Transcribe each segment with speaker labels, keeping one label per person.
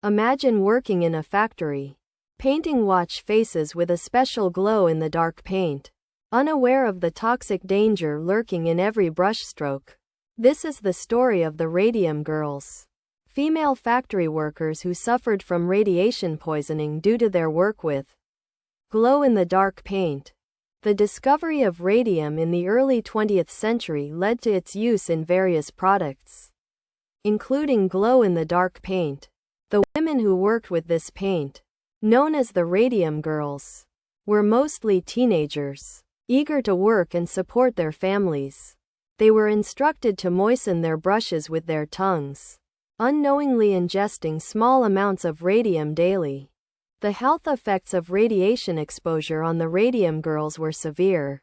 Speaker 1: Imagine working in a factory, painting watch faces with a special glow-in-the-dark paint, unaware of the toxic danger lurking in every brushstroke. This is the story of the Radium Girls, female factory workers who suffered from radiation poisoning due to their work with glow-in-the-dark paint. The discovery of radium in the early 20th century led to its use in various products, including glow-in-the-dark paint. The women who worked with this paint, known as the Radium Girls, were mostly teenagers, eager to work and support their families. They were instructed to moisten their brushes with their tongues, unknowingly ingesting small amounts of radium daily. The health effects of radiation exposure on the Radium Girls were severe.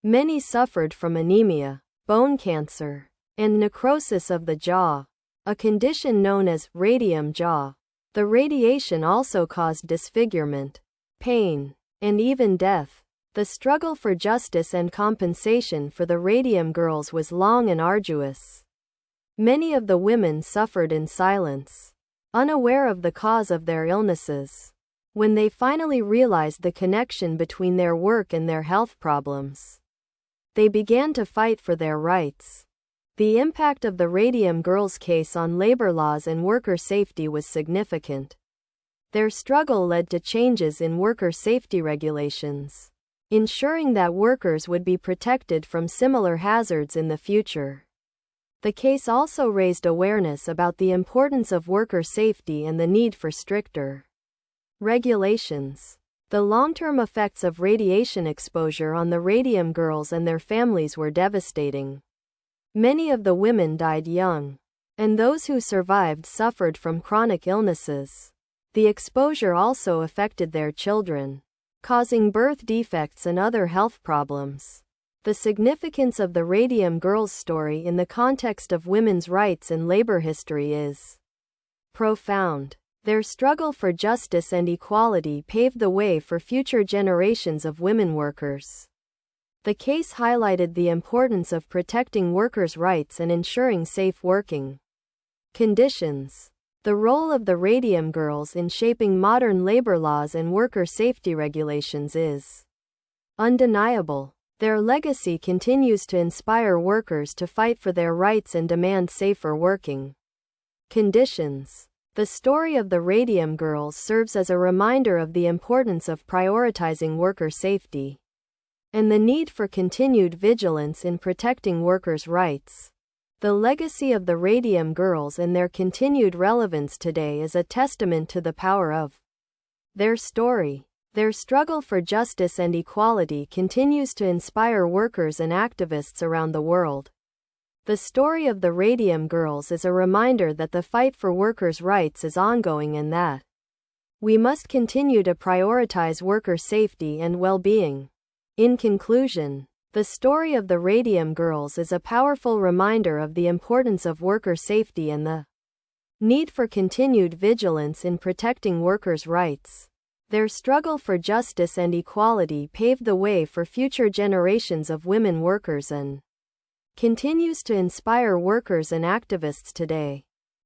Speaker 1: Many suffered from anemia, bone cancer, and necrosis of the jaw, a condition known as radium jaw. The radiation also caused disfigurement, pain, and even death. The struggle for justice and compensation for the Radium Girls was long and arduous. Many of the women suffered in silence, unaware of the cause of their illnesses. When they finally realized the connection between their work and their health problems, they began to fight for their rights. The impact of the Radium Girls case on labor laws and worker safety was significant. Their struggle led to changes in worker safety regulations, ensuring that workers would be protected from similar hazards in the future. The case also raised awareness about the importance of worker safety and the need for stricter regulations. The long-term effects of radiation exposure on the Radium Girls and their families were devastating. Many of the women died young, and those who survived suffered from chronic illnesses. The exposure also affected their children, causing birth defects and other health problems. The significance of the Radium Girls story in the context of women's rights and labor history is profound. Their struggle for justice and equality paved the way for future generations of women workers. The case highlighted the importance of protecting workers' rights and ensuring safe working conditions. The role of the Radium Girls in shaping modern labor laws and worker safety regulations is undeniable. Their legacy continues to inspire workers to fight for their rights and demand safer working conditions. The story of the Radium Girls serves as a reminder of the importance of prioritizing worker safety and the need for continued vigilance in protecting workers' rights. The legacy of the Radium Girls and their continued relevance today is a testament to the power of their story. Their struggle for justice and equality continues to inspire workers and activists around the world. The story of the Radium Girls is a reminder that the fight for workers' rights is ongoing and that we must continue to prioritize worker safety and well-being. In conclusion, the story of the Radium Girls is a powerful reminder of the importance of worker safety and the need for continued vigilance in protecting workers' rights. Their struggle for justice and equality paved the way for future generations of women workers and continues to inspire workers and activists today.